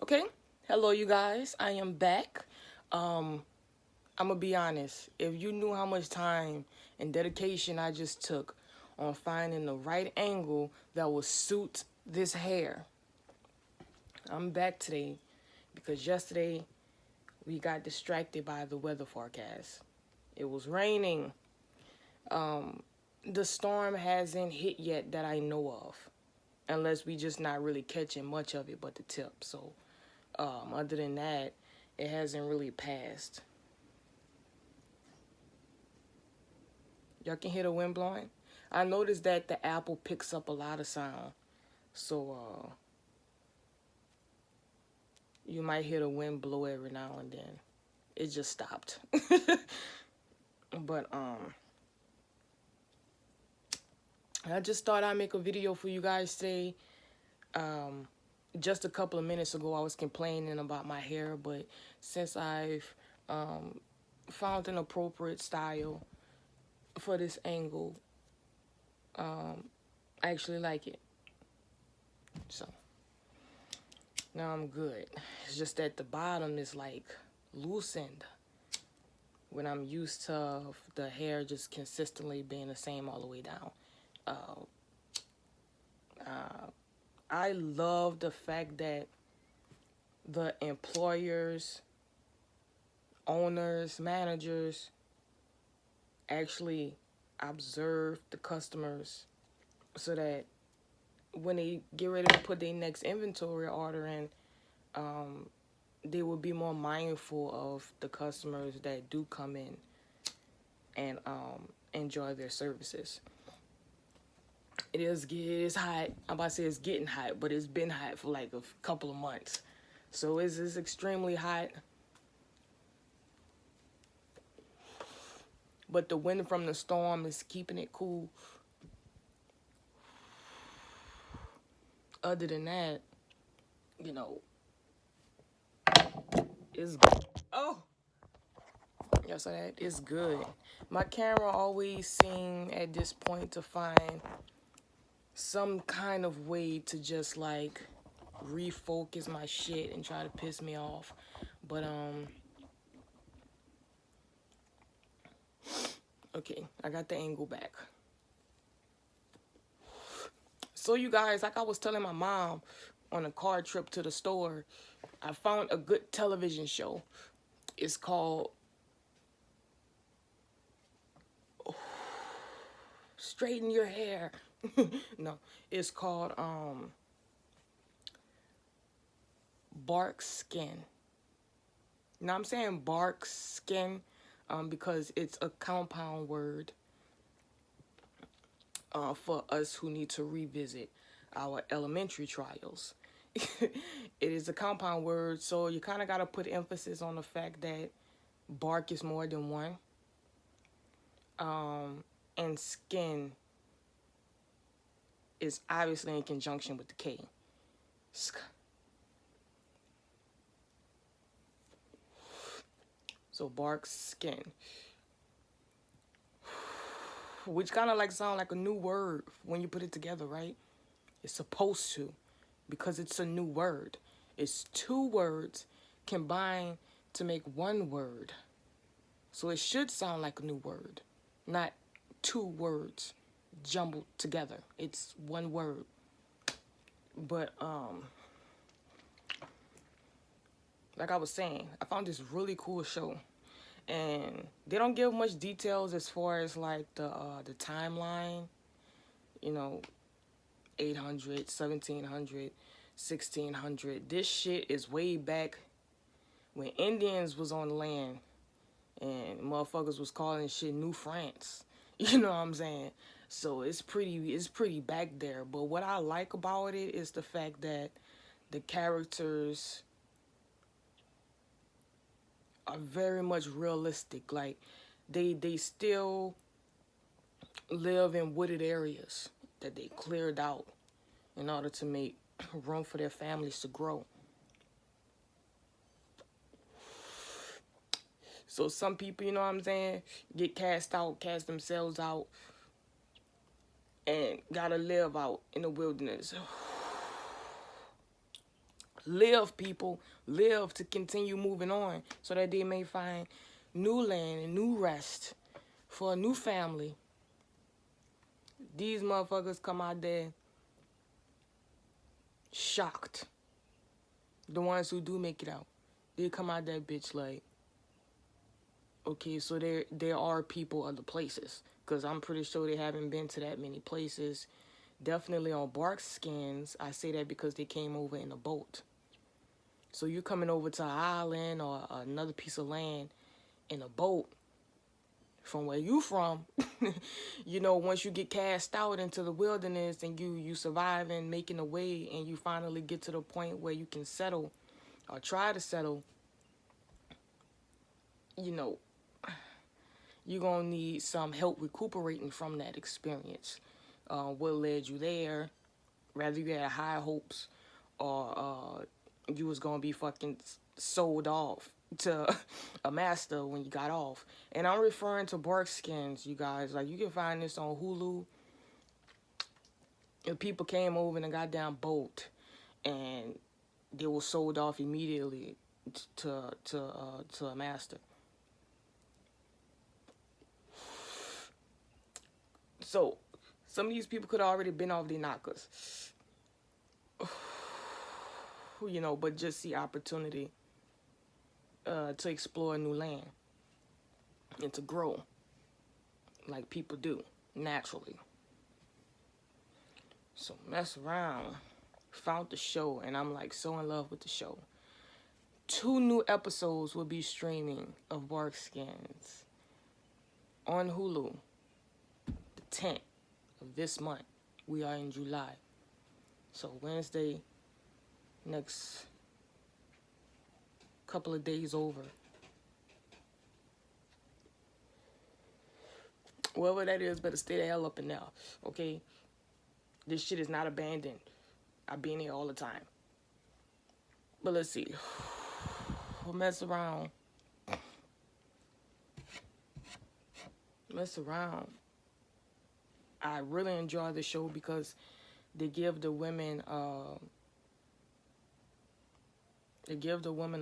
Okay, hello you guys. I am back. I'm gonna be honest. If you knew how much time and dedication I just took on finding the right angle that will suit this hair, I'm back today because yesterday we got distracted by the weather forecast. It was raining. The storm hasn't hit yet that I know of, unless we just not really catching much of it but the tip. So, other than that, it hasn't really passed. Y'all can hear the wind blowing. I noticed that the apple picks up a lot of sound. So you might hear the wind blow every now and then. It just stopped. But I just thought I'd make a video for you guys today. Just a couple of minutes ago I was complaining about my hair, but since I've found an appropriate style for this angle, I actually like it. So now I'm good. It's just that the bottom is like loosened when I'm used to the hair just consistently being the same all the way down. I love the fact that the employers, owners, managers actually observe the customers so that when they get ready to put their next inventory order in, they will be more mindful of the customers that do come in and enjoy their services. It is hot. I'm about to say it's getting hot, but it's been hot for like a couple of months. So it's extremely hot. But the wind from the storm is keeping it cool. Other than that, you know, it's oh, yes, that is good. My camera always seem at this point to find some kind of way to just like refocus my shit and try to piss me off. But okay, I got the angle back. So you guys, like I was telling my mom on a car trip to the store, I found a good television show. It's called Straighten Your Hair. No, it's called Bark Skin. Now I'm saying bark skin because it's a compound word for us who need to revisit our elementary trials. It is a compound word, so you kind of got to put emphasis on the fact that bark is more than one. And skin is obviously in conjunction with the K. So bark skin. Which kind of like sound like a new word when you put it together, right? It's supposed to, because it's a new word. It's two words combined to make one word. So it should sound like a new word, not two words jumbled together. It's one word. But like I was saying, I found this really cool show, and they don't give much details as far as like the timeline. You know, 800, 1700, 1600. This shit is way back when Indians was on land and motherfuckers was calling shit New France. You know what I'm saying? So it's pretty back there. But what I like about it is the fact that the characters are very much realistic. Like they still live in wooded areas that they cleared out in order to make room for their families to grow. So some people, you know what I'm saying, get cast themselves out, and gotta live out in the wilderness. Live, people. Live to continue moving on so that they may find new land and new rest for a new family. These motherfuckers come out there shocked. The ones who do make it out. They come out that bitch like, okay, so there are people other places. Because I'm pretty sure they haven't been to that many places. Definitely on bark skins. I say that because they came over in a boat. So you're coming over to an island or another piece of land in a boat from where you from. You know, once you get cast out into the wilderness and you survive and making a way and you finally get to the point where you can settle or try to settle, you know, you're going to need some help recuperating from that experience. What led you there, whether you had high hopes or you was going to be fucking sold off to a master when you got off. And I'm referring to bark skins, you guys. Like, you can find this on Hulu. And people came over in a goddamn boat and they were sold off immediately to a master. So, some of these people could have already been off their knockers. You know, but just see opportunity to explore new land and to grow like people do naturally. So mess around, found the show, and I'm like so in love with the show. 2 new episodes will be streaming of Bark Skins on Hulu the 10th of this month. We are in July. So Wednesday, next couple of days over. Whoever that is better stay the hell up in there, okay? This shit is not abandoned. I be in here all the time. But let's see. We'll mess around. Mess around. I really enjoy the show because they give the women a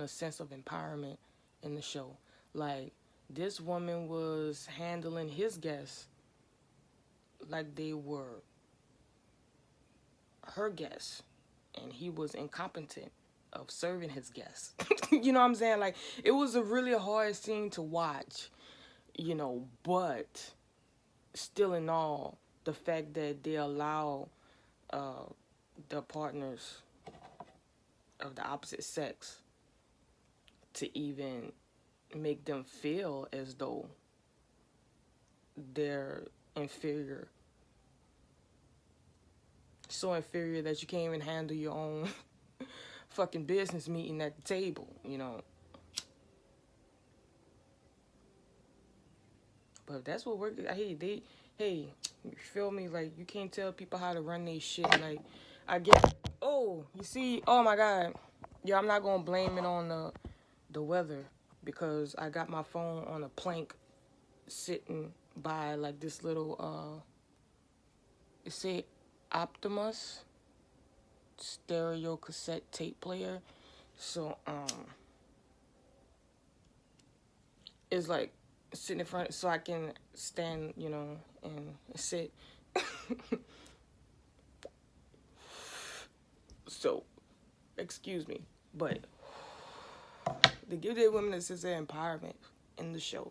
sense of empowerment in the show. Like, this woman was handling his guests like they were her guests, and he was incompetent of serving his guests. You know what I'm saying? Like, it was a really hard scene to watch, you know, but still in all, the fact that they allow the partners of the opposite sex to even make them feel as though they're inferior. So inferior that you can't even handle your own fucking business meeting at the table, you know. But that's what we're, hey, you feel me? Like, you can't tell people how to run their shit. Like, I get, oh, you see, oh my God. Yeah, I'm not gonna blame it on the weather because I got my phone on a plank sitting by like this little, it say Optimus stereo cassette tape player. So, it's like sitting in front so I can stand, you know, and sit. So, excuse me, but they give their women a sense of empowerment in the show.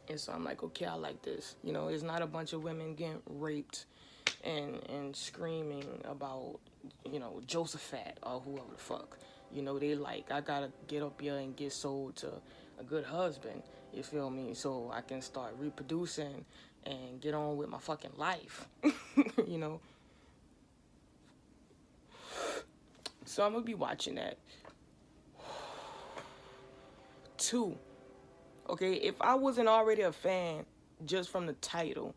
And so I'm like, okay, I like this. You know, it's not a bunch of women getting raped and screaming about, you know, Josephat or whoever the fuck. You know, they like, I gotta get up here and get sold to a good husband, you feel me? So I can start reproducing and get on with my fucking life, you know? So I'm gonna be watching that. 2. Okay, if I wasn't already a fan just from the title,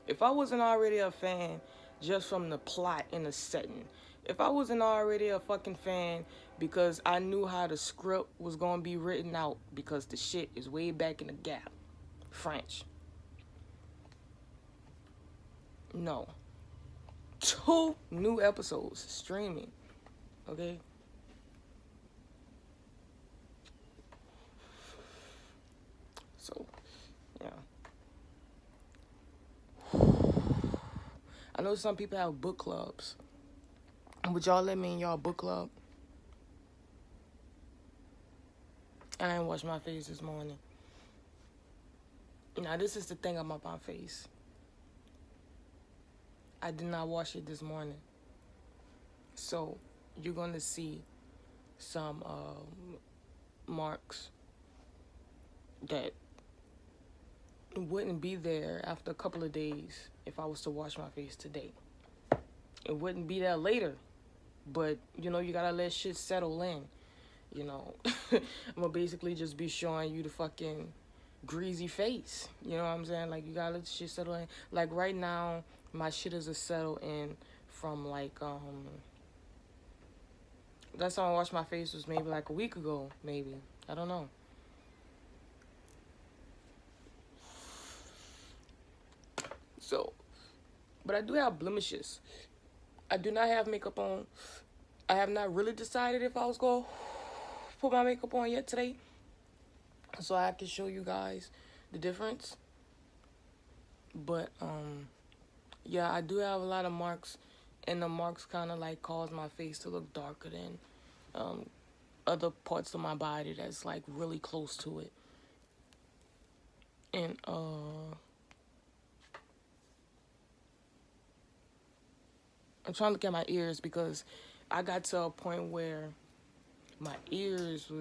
if I wasn't already a fan just from the plot and the setting, if I wasn't already a fucking fan because I knew how the script was going to be written out because the shit is way back in the gap, French. No. 2 new episodes streaming. Okay. So, yeah. I know some people have book clubs. Would y'all let me in y'all book club? I ain't washed my face this morning. Now, this is the thing about my face. I did not wash it this morning. So, you're going to see some marks that wouldn't be there after a couple of days if I was to wash my face today. It wouldn't be there later. But, you know, you gotta let shit settle in. You know, I'm gonna basically just be showing you the fucking greasy face. You know what I'm saying? Like, you gotta let the shit settle in. Like, right now, my shit is a settle in from, like, last time I washed my face was maybe like a week ago, maybe. I don't know. So, but I do have blemishes. I do not have makeup on. I have not really decided if I was going to put my makeup on yet today. So I can show you guys the difference. But, yeah, I do have a lot of marks. And the marks kind of like cause my face to look darker than other parts of my body that's like really close to it. And, I'm trying to look at my ears because I got to a point where my ears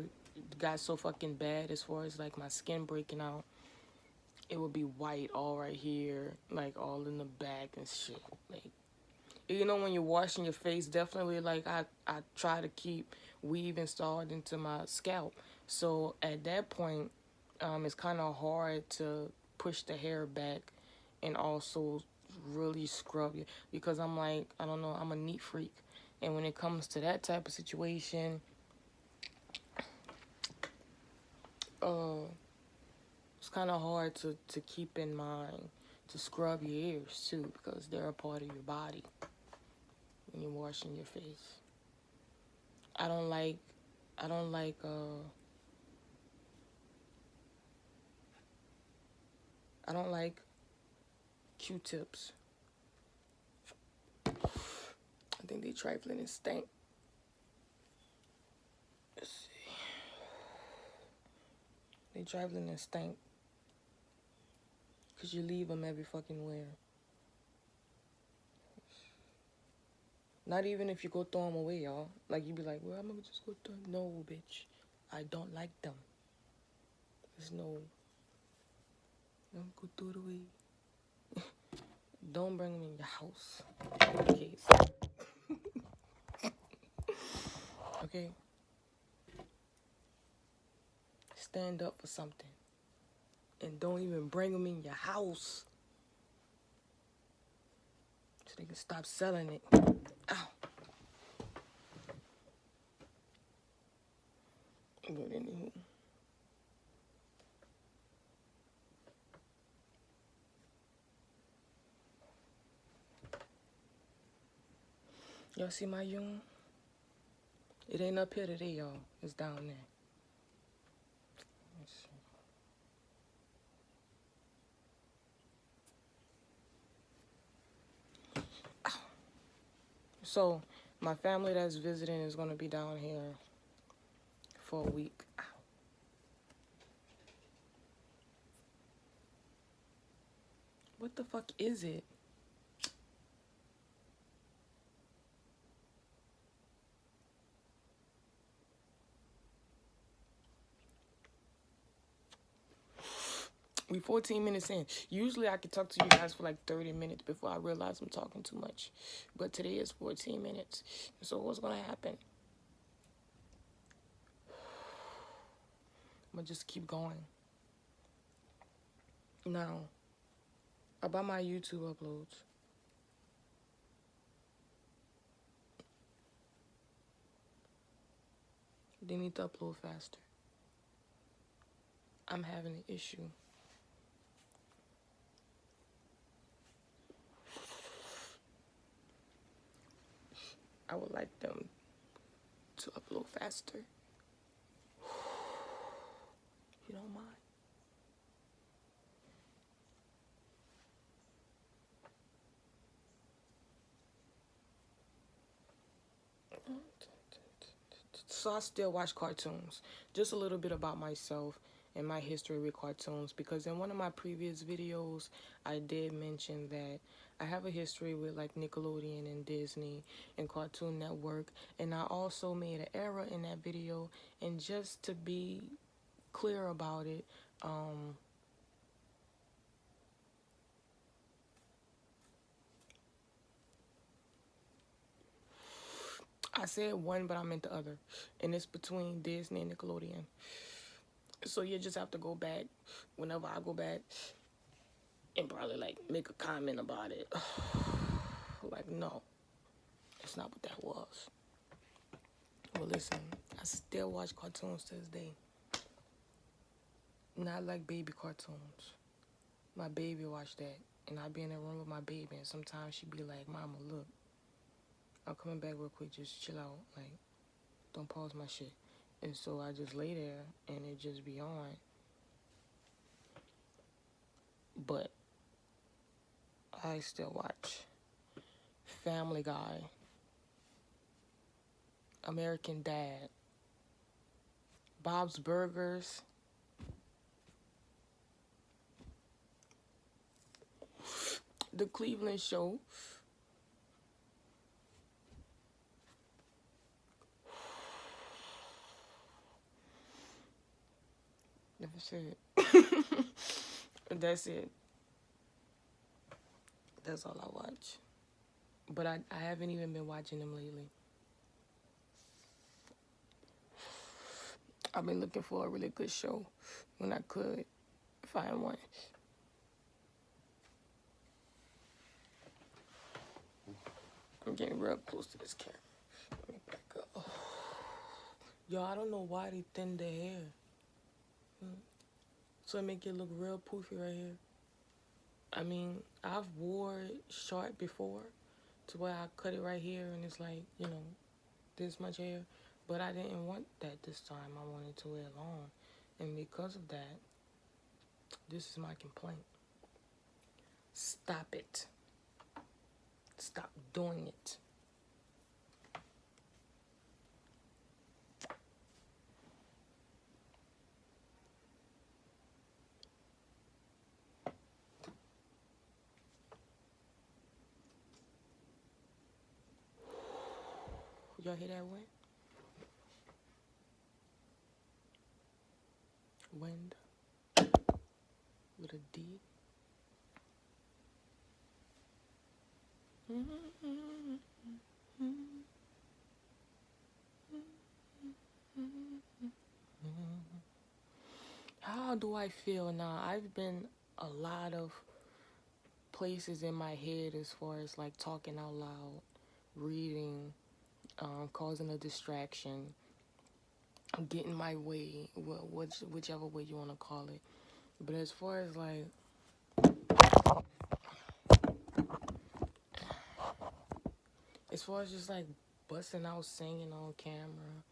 got so fucking bad as far as like my skin breaking out. It would be white all right here, like all in the back and shit. Like, you know, when you're washing your face, definitely like I try to keep weave installed into my scalp. So at that point, it's kind of hard to push the hair back and also really scrub it because I'm like, I don't know, I'm a neat freak. And when it comes to that type of situation, it's kind of hard to keep in mind to scrub your ears too because they're a part of your body when you're washing your face. I don't like, I don't like, I don't like Q-tips. I think they trifling and stink. Let's see. They trifling and stink. Because you leave them every fucking where. Not even if you go throw them away, y'all. Like, you be like, well, I'm gonna just go throw them. No, bitch. I don't like them. There's no, don't go throw it away. Don't bring them in your house. Okay. Okay. Stand up for something. And don't even bring them in your house. So they can stop selling it. Ow. But anywho. Y'all see my urine? It ain't up here today, y'all. It's down there. Let's see. Ow. So, my family that's visiting is going to be down here for a week. Ow. What the fuck is it? We 14 minutes in. Usually I could talk to you guys for like 30 minutes before I realize I'm talking too much. But today is 14 minutes. So what's going to happen? I'm going to just keep going. Now, about my YouTube uploads. They need to upload faster. I'm having an issue. I would like them to upload faster. You don't mind? So I still watch cartoons. Just a little bit about myself and my history with cartoons, because in one of my previous videos I did mention that I have a history with like Nickelodeon and Disney and Cartoon Network, and I also made an error in that video. And just to be clear about it, I said one, but I meant the other, and it's between Disney and Nickelodeon. So you just have to go back whenever I go back and probably like make a comment about it. Like, no, that's not what that was. Well, listen, I still watch cartoons to this day. Not like baby cartoons. My baby watch that, and I be in the room with my baby, and sometimes she be like, "Mama, look, I'm coming back real quick. Just chill out. Like, don't pause my shit." And so I just lay there, and it just be on. But I still watch Family Guy, American Dad, Bob's Burgers, The Cleveland Show, that's it. That's it. That's all I watch. But I haven't even been watching them lately. I've been looking for a really good show when I could find one. I'm getting real close to this camera. Let me back up. Oh. Yo, I don't know why they thin their hair. So it make it look real poofy right here. I mean, I've wore it short before to where I cut it right here and it's like, you know, this much hair. But I didn't want that this time. I wanted to wear it long. And because of that, this is my complaint. Stop it. Stop doing it. Y'all hear that wind? Wind with a D. How do I feel now? I've been a lot of places in my head as far as like talking out loud, reading, causing a distraction, getting my way, whichever way you want to call it. But as far as like, as far as just like busting out singing on camera,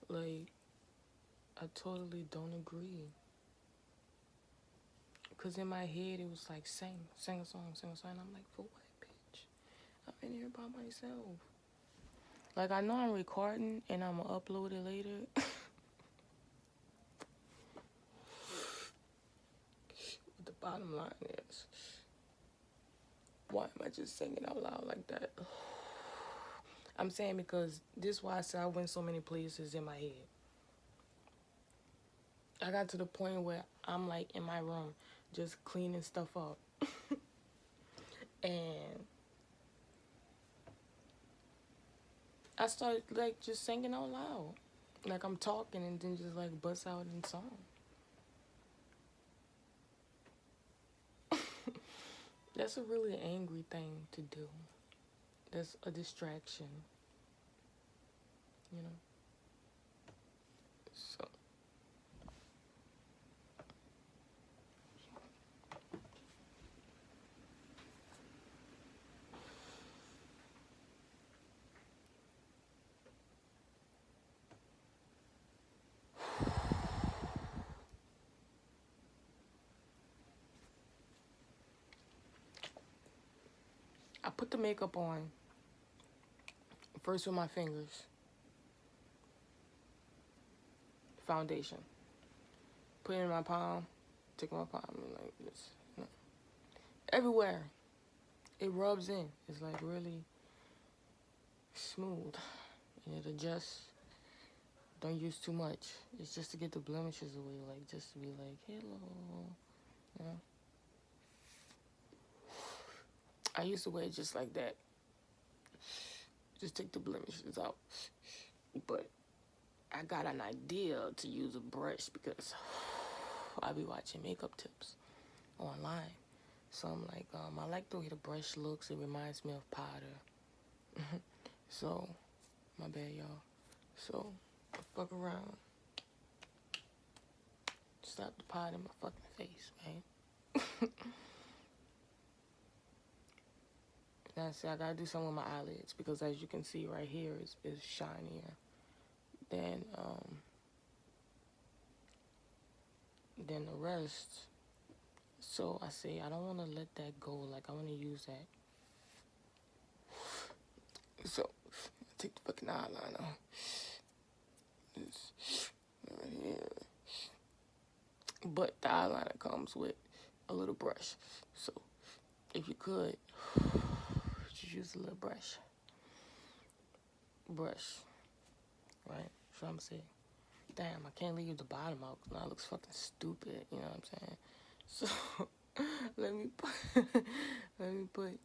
like, I totally don't agree. Because in my head, it was like, sing a song. I'm like, for what, bitch? I'm in here by myself. Like, I know I'm recording and I'm going to upload it later. But the bottom line is, why am I just singing out loud like that? I'm saying because this is why I said I went so many places in my head. I got to the point where I'm like in my room just cleaning stuff up. And I started like just singing out loud. Like I'm talking and then just like bust out in song. That's a really angry thing to do. That's a distraction. You know? So I put the makeup on first with my fingers. Foundation. Put it in my palm. Take my palm and like this. Everywhere. It rubs in. It's like really smooth. And it adjusts. Don't use too much. It's just to get the blemishes away. Like just to be like, hello. You know? I used to wear it just like that. Just take the blemishes out. But I got an idea to use a brush because I be watching makeup tips online. So I'm like, I like the way the brush looks. It reminds me of powder. So, my bad, y'all. So, fuck around. Slap the powder in my fucking face, man. Now, see, I gotta do something with my eyelids because as you can see right here is shinier than the rest. So I say I don't want to let that go. Like I want to use that. So I take the fucking eyeliner. This right here. But the eyeliner comes with a little brush. So if you could, just use a little brush. Right? So I'm saying, damn, I can't leave the bottom out because now it looks fucking stupid. You know what I'm saying? So let me put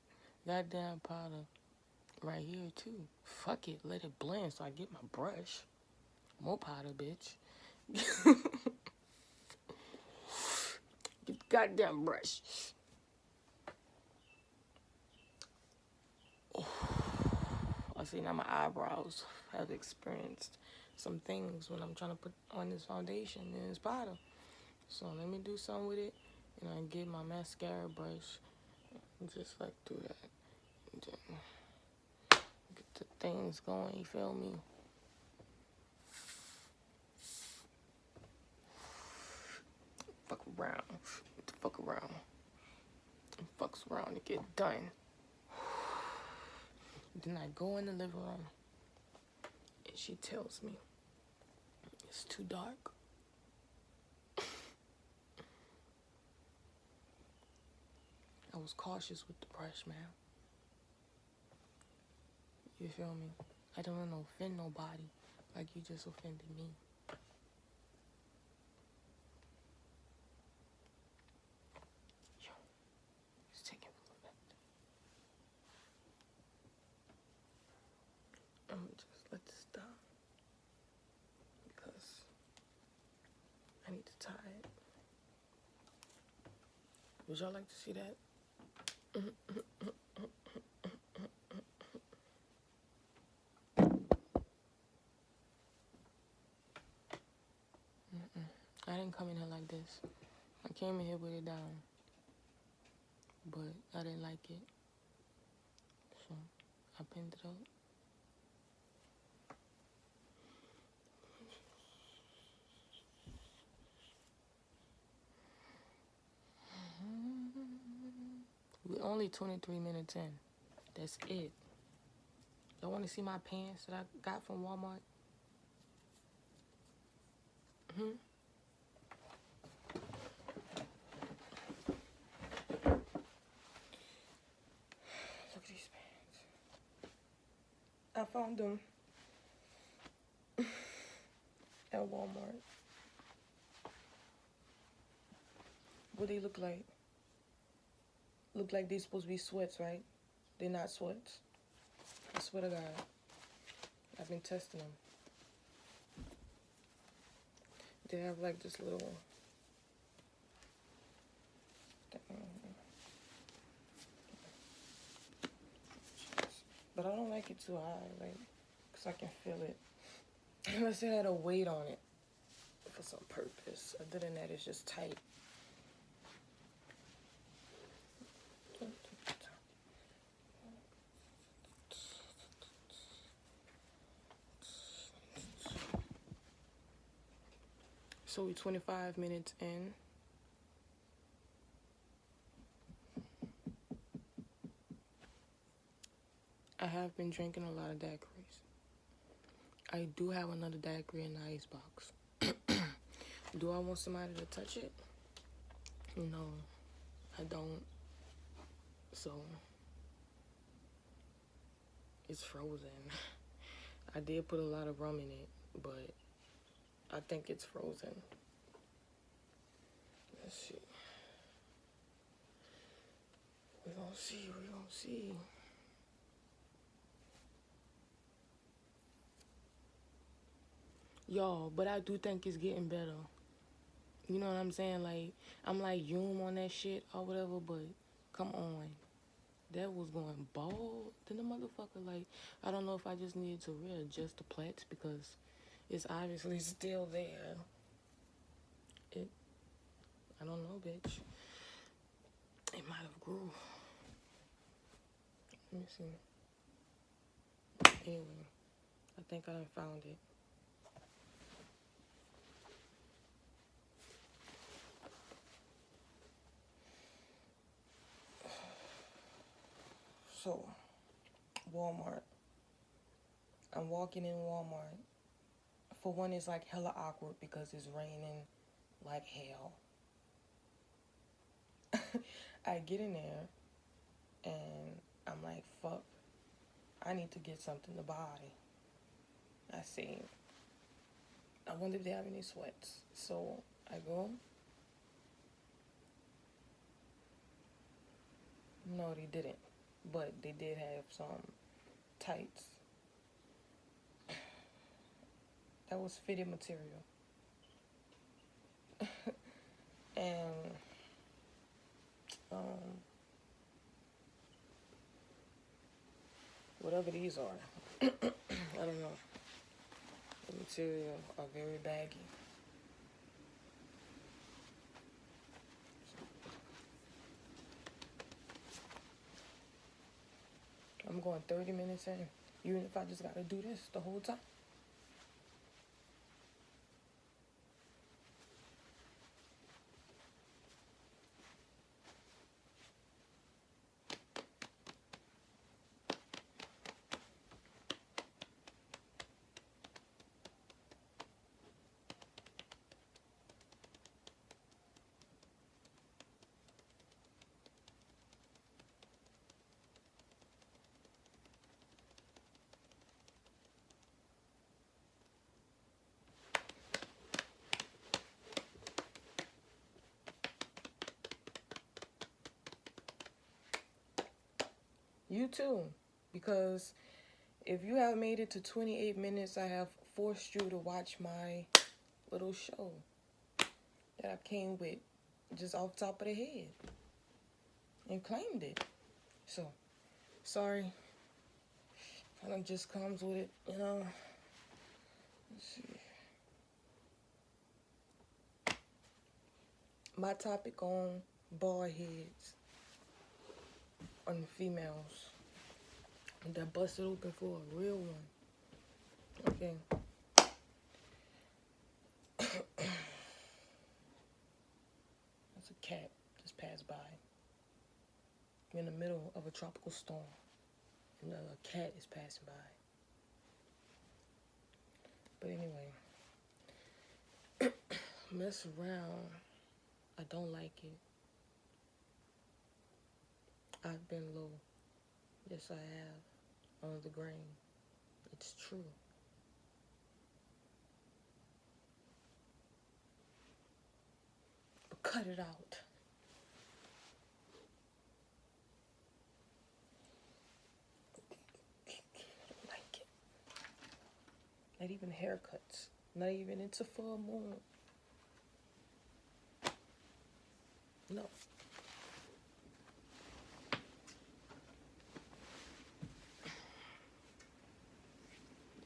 goddamn powder right here too. Fuck it, let it blend so I get my brush. More powder, bitch. Get the goddamn brush. Oh. I see now my eyebrows have experienced some things when I'm trying to put on this foundation and this powder. So let me do something with it. And I get my mascara brush and just like do that. And then get the things going, you feel me? Fuck around. Get the fuck around. And fucks around to get done. Then I go in the living room and she tells me it's too dark. I was cautious with the brush, man. You feel me? I don't want to offend nobody like you just offended me. Yo, it's taking a little bit. I'm gonna just let this down because I need to tie it. Would y'all like to see that? I didn't come in here like this. I came in here with it down. But I didn't like it. So I pinned it up. We're only 23 minutes in. That's it. Y'all want to see my pants that I got from Walmart? Look at these pants. I found them at Walmart. What they look like? Look like they're supposed to be sweats, right? They're not sweats. I swear to God. I've been testing them. They have like this little but I don't like it too high, like, because I can feel it. Unless it had a weight on it for some purpose. Other than that, it's just tight. So we're 25 minutes in. been drinking a lot of daiquiris. I do have another daiquiri in the icebox. Do I want somebody to touch it? No, I don't. So, it's frozen. I did put a lot of rum in it, but I think it's frozen. Let's see. We're gonna see. Y'all, but I do think it's getting better. You know what I'm saying? Like, I'm like Yum on that shit or whatever, but come on. That was going bald than the motherfucker. Like, I don't know if I just needed to readjust the plaits because it's obviously still there. I don't know, bitch. It might have grew. Let me see. Anyway, I think I done found it. So, Walmart. I'm walking in Walmart. For one, it's like hella awkward because it's raining like hell. I get in there and I'm like, fuck, I need to get something to buy. I see. I wonder if they have any sweats. So I go. No, they didn't. But they did have some tights. That was fitted material. And whatever these are, I don't know. The material are very baggy. I'm going 30 minutes in, even if I just gotta do this the whole time. You too, because if you have made it to 28 minutes, I have forced you to watch my little show that I came with just off the top of the head and claimed it. So, sorry. Kind of just comes with it, you know. Let's see. My topic on bald heads on females that busted open for a real one. Okay. That's a cat just passed by. We're in the middle of a tropical storm, and a cat is passing by. But anyway, mess around. I don't like it. I've been low. Yes, I have. Under the grain. It's true. But cut it out. I don't like it. Not even haircuts. Not even it's a full moon. No.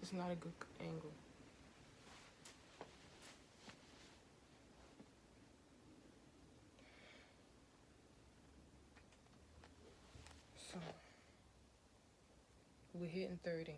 It's not a good angle. So, we're hitting 30.